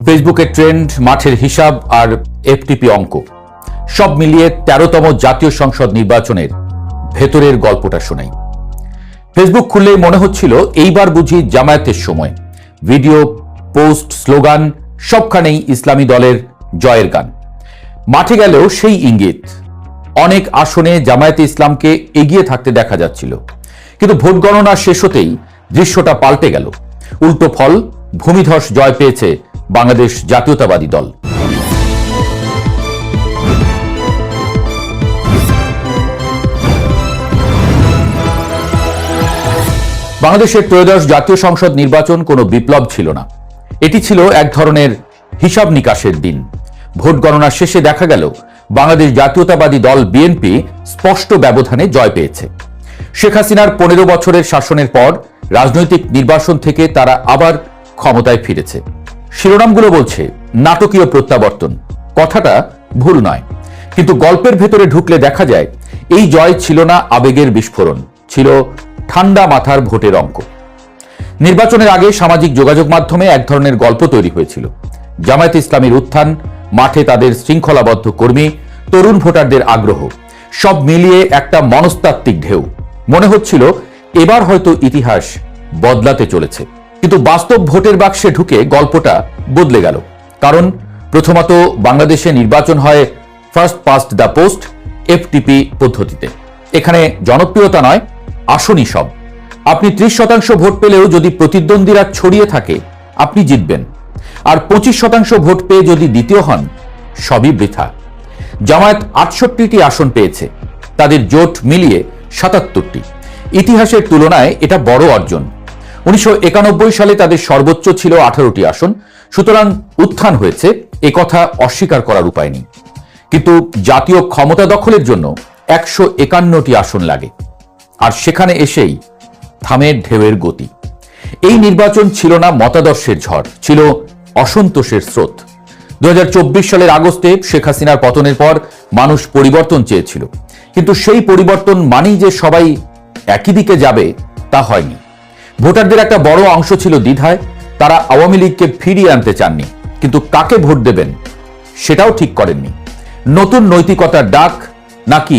ফেসবুকের ট্রেন্ড, মাঠের হিসাব আর এফটিপি অঙ্ক সব মিলিয়ে ১৩তম জাতীয় সংসদ নির্বাচনের ভেতরের গল্পটা শোনাই। ফেসবুক খুললেই মনে হচ্ছিল এইবার বুঝি জামায়াতের সময়। ভিডিও, পোস্ট, স্লোগান সবখানেই ইসলামী দলের জয়ের গান। মাঠে গেলেও সেই ইঙ্গিত, অনেক আসনে জামায়াতে ইসলামকে এগিয়ে থাকতে দেখা যাচ্ছিল। কিন্তু ভোট গণনা শেষ হতেই দৃশ্যটা পাল্টে গেল। উল্টো ফল, ভূমিধস জয় পেয়েছে বাংলাদেশ জাতীয়তাবাদী দল। বাংলাদেশের ত্রয়োদশ জাতীয় সংসদ নির্বাচন কোনো বিপ্লব ছিল না, এটি ছিল এক ধরনের হিসাব নিকাশের দিন। ভোট গণনা শেষে দেখা গেল বাংলাদেশ জাতীয়তাবাদী দল বিএনপি স্পষ্ট ব্যবধানে জয় পেয়েছে। শেখ হাসিনার ১৫ বছরের শাসনের পর রাজনৈতিক নির্বাসন থেকে তারা আবার ক্ষমতায় ফিরেছে। শিরোনামগুলো বলছে নাটকীয় প্রত্যাবর্তন, কথাটা ভুল নয়, কিন্তু গল্পের ভেতরে ঢুকলে দেখা যায় এই জয় ছিল না আবেগের বিস্ফোরণ, ছিল ঠান্ডা মাথার ভোটের অঙ্ক। নির্বাচনের আগে সামাজিক যোগাযোগ মাধ্যমে এক ধরনের গল্প তৈরি হয়েছিল। জামায়াতে ইসলামীর উত্থান, মাঠে তাদের শৃঙ্খলাবদ্ধ কর্মী, তরুণ ভোটারদের আগ্রহ, সব মিলিয়ে একটা মনস্তাত্ত্বিক ঢেউ। মনে হচ্ছিল এবার হয়তো ইতিহাস বদলাতে চলেছে। কিন্তু বাস্তব ভোটের বাক্সে ঢুকে গল্পটা বদলে গেল। কারণ প্রথমত বাংলাদেশে নির্বাচন হয় first past the post, FTP পদ্ধতিতে। এখানে জনপ্রিয়তা নয়, আসনই সব। আপনি ৩০% ভোট পেলেও যদি প্রতিদ্বন্দ্বীরা ছড়িয়ে থাকে আপনি জিতবেন, আর ২৫% ভোট পেয়ে যদি দ্বিতীয় হন সবই বৃথা। জামায়াত ৬৮টি আসন পেয়েছে, তাদের জোট মিলিয়ে ৭৭টি। ইতিহাসের তুলনায় এটা বড় অর্জন। ১৯৯১ সালে তাদের সর্বোচ্চ ছিল ১৮টি আসন, সুতরাং উত্থান হয়েছে, একথা অস্বীকার করার উপায় নেই। কিন্তু জাতীয় ক্ষমতা দখলের জন্য ১৫১টি আসন লাগে, আর সেখানে এসেই থামে ঢেউয়ের গতি। এই নির্বাচন ছিল না মতাদর্শের ঝড়, ছিল অসন্তোষের স্রোত। ২০২৪ সালের আগস্টে শেখ হাসিনার পতনের পর মানুষ পরিবর্তন চেয়েছিল, কিন্তু সেই পরিবর্তন মানেই যে সবাই একই দিকে যাবে তা হয়নি। ভোটারদের একটা বড় অংশ ছিল দ্বিধায়, তারা আওয়ামী লীগকে ফিরিয়ে আনতে চাননি, কিন্তু কাকে ভোট দেবেন সেটাও ঠিক করেননি। নতুন নৈতিকতার ডাক নাকি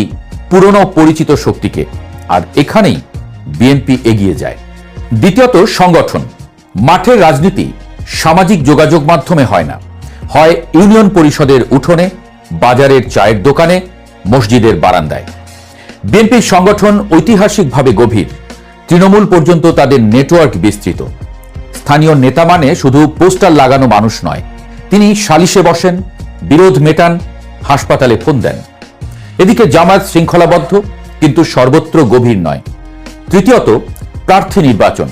পুরনো পরিচিত শক্তিকে, আর এখানেই বিএনপি এগিয়ে যায়। দ্বিতীয়ত সংগঠন। মাঠের রাজনীতি সামাজিক যোগাযোগ মাধ্যমে হয় না, হয় ইউনিয়ন পরিষদের উঠোনে, বাজারের চায়ের দোকানে, মসজিদের বারান্দায়। বিএনপির সংগঠন ঐতিহাসিকভাবে গভীর, তৃণমূল পর্যন্ত তাদের নেটওয়ার্ক বিস্তৃত। স্থানীয় নেতা মানে শুধু পোস্টার লাগানো মানুষ নয়, তিনি সালিশে বসেন, বিরোধ মেটান, হাসপাতালে ফোন দেন। এদিকে জামায়াত শৃঙ্খলাবদ্ধ, কিন্তু সর্বত্র গভীর নয়। তৃতীয়ত প্রার্থী নির্বাচন।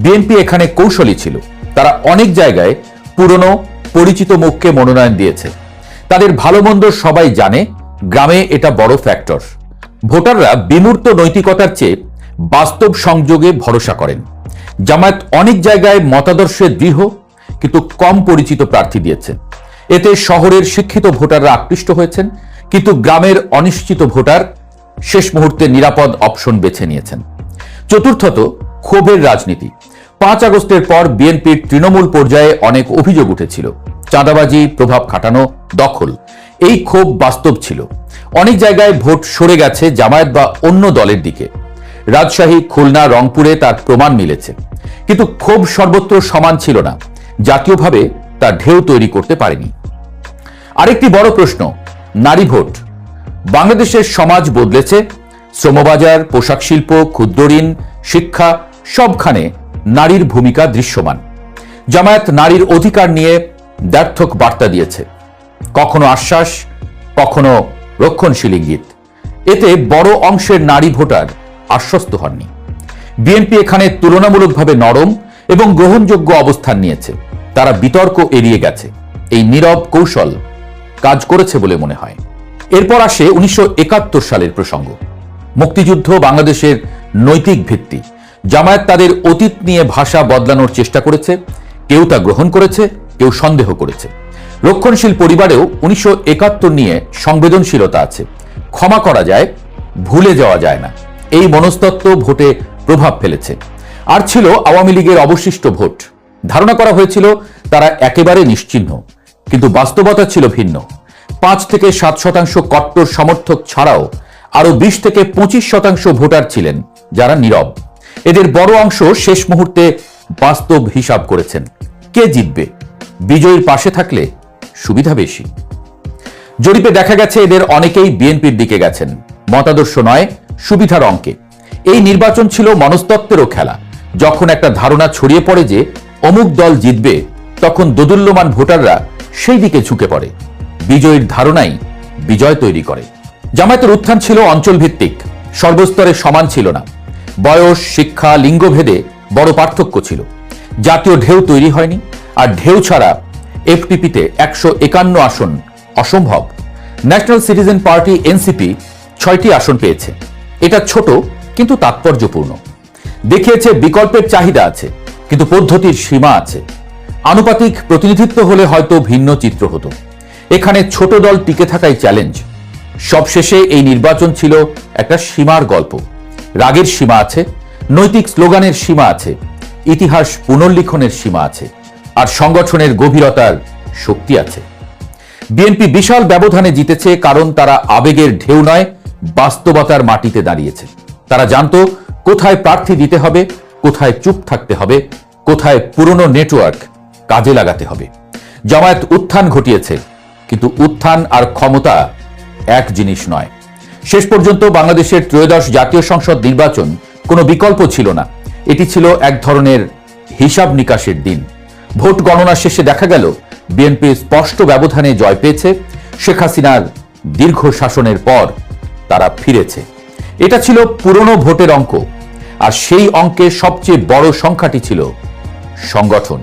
বিএনপি এখানে কৌশলী ছিল, তারা অনেক জায়গায় পুরনো পরিচিত মুখকে মনোনয়ন দিয়েছে। তাদের ভালো মন্দ সবাই জানে, গ্রামে এটা বড় ফ্যাক্টর। ভোটাররা বিমূর্ত নৈতিকতার চেয়ে বাস্তব সংযোগে ভরসা করেন। জামায়াত অনেক জায়গায় মতাদর্শে দৃঢ়, কিন্তু কম পরিচিত প্রার্থী দিয়েছে। এতে শহরের শিক্ষিত ভোটাররা আকৃষ্ট হয়েছেন, কিন্তু গ্রামের অনিশ্চিত ভোটার শেষ মুহূর্তে নিরাপদ অপশন বেছে নিয়েছেন। চতুর্থত ক্ষোভের রাজনীতি। ৫ আগস্টের পর বিএনপির তৃণমূল পর্যায়ে অনেক অভিযোগ উঠেছিল, চাঁদাবাজি, প্রভাব খাটানো, দখল। এই ক্ষোভ বাস্তব ছিল। অনেক জায়গায় ভোট সরে গেছে জামায়াত বা অন্য দলের দিকে। রাজশাহী, খুলনা, রংপুরে তার প্রমাণ মিলেছে। কিন্তু ক্ষোভ সর্বত্র সমান ছিল না, জাতীয়ভাবে তা ঢেউ তৈরি করতে পারেনি। আরেকটি বড় প্রশ্ন, নারী ভোট। বাংলাদেশের সমাজ বদলেছে, শ্রমবাজার, পোশাক শিল্প, ক্ষুদ্র ঋণ, শিক্ষা সবখানে নারীর ভূমিকা দৃশ্যমান। জামায়াত নারীর অধিকার নিয়ে দ্ব্যর্থক বার্তা দিয়েছে, কখনো আশ্বাস, কখনো রক্ষণশীল ইঙ্গিত। এতে বড় অংশের নারী ভোটার আশ্বস্ত হননি। বিএনপি এখানে তুলনামূলকভাবে নরম এবং গ্রহণযোগ্য অবস্থান নিয়েছে, তারা বিতর্ক এড়িয়ে গেছে। এই নীরব কৌশল কাজ করেছে বলে মনে হয়। এরপর আসে ১৯৭১ সালের প্রসঙ্গ। মুক্তিযুদ্ধ বাংলাদেশের নৈতিক ভিত্তি। জামায়াত তাদের অতীত নিয়ে ভাষা বদলানোর চেষ্টা করেছে, কেউ তা গ্রহণ করেছে, কেউ সন্দেহ করেছে। রক্ষণশীল পরিবারেও ১৯৭১ নিয়ে সংবেদনশীলতা আছে, ক্ষমা করা যায়, ভুলে যাওয়া যায় না। এই মনস্তত্ত্ব ভোটে প্রভাব ফেলেছে। আর ছিল আওয়ামী লীগের অবশিষ্ট ভোট, ধারণা করা হয়েছিল তারা একেবারে নিশ্চিহ্ন, কিন্তু বাস্তবতা ছিল ভিন্ন। 5 থেকে 7 শতাংশ কট্টর সমর্থক ছাড়াও আরো 20 থেকে 25 শতাংশ ভোটার ছিলেন যারা নীরব। এদের বড় অংশ শেষ মুহূর্তে বাস্তব হিসাব করেছেন, কে জিতবে, বিজয়ীর পাশে থাকলে সুবিধা বেশি। জরিপে দেখা গেছে এদের অনেকেই বিএনপির দিকে গেছেন, মতাদর্শ নয়, সুবিধার অঙ্কে। এই নির্বাচন ছিল মনস্তত্ত্বেরও খেলা। যখন একটা ধারণা ছড়িয়ে পড়ে যে অমুক দল জিতবে, তখন দোদুল্যমান ভোটাররা সেই দিকে ঝুঁকে পড়ে। বিজয়ীর ধারণাই বিজয় তৈরি করে। জামায়াতের উত্থান ছিল অঞ্চলভিত্তিক, সর্বস্তরে সমান ছিল না। বয়স, শিক্ষা, লিঙ্গভেদে বড় পার্থক্য ছিল। জাতীয় ঢেউ তৈরি হয়নি, আর ঢেউ ছাড়া এফটিপিতে 151 আসন অসম্ভব। ন্যাশনাল সিটিজেন পার্টি এনসিপি 6টি আসন পেয়েছে। এটা ছোট কিন্তু তাৎপর্যপূর্ণ। দেখিয়েছে বিকল্পের চাহিদা আছে, কিন্তু পদ্ধতির সীমা আছে। আনুপাতিক প্রতিনিধিত্ব হলে হয়তো ভিন্ন চিত্র হতো। এখানে ছোট দল টিকে থাকাই চ্যালেঞ্জ। সবশেষে এই নির্বাচন ছিল একটা সীমার গল্প। রাগের সীমা আছে, নৈতিক স্লোগানের সীমা আছে, ইতিহাস পুনর্লিখনের সীমা আছে, আর সংগঠনের গভীরতার শক্তি আছে। বিএনপি বিশাল ব্যবধানে জিতেছে কারণ তারা আবেগের ঢেউ নয়, বাস্তবতার মাটিতে দাঁড়িয়েছে। তারা জানতো কোথায় প্রার্থী দিতে হবে, কোথায় চুপ থাকতে হবে, কোথায় পুরনো নেটওয়ার্ক কাজে লাগাতে হবে। জামায়াত উত্থান ঘটিয়েছে, কিন্তু উত্থান আর ক্ষমতা এক জিনিস নয়। শেষ পর্যন্ত বাংলাদেশের ত্রয়োদশ জাতীয় সংসদ নির্বাচন কোনো বিকল্প ছিল না। এটি ছিল এক ধরনের হিসাব নিকাশের দিন। ভোট গণনা শেষে দেখা গেল বিএনপি স্পষ্ট ব্যবধানে জয় পেয়েছে। শেখ হাসিনার দীর্ঘ শাসনের পর তারা ফিরেছে। এটা ছিল পুরনো ভোটের অঙ্ক, আর সেই অঙ্কে সবচেয়ে বড় সংখ্যাটি ছিল সংগঠন।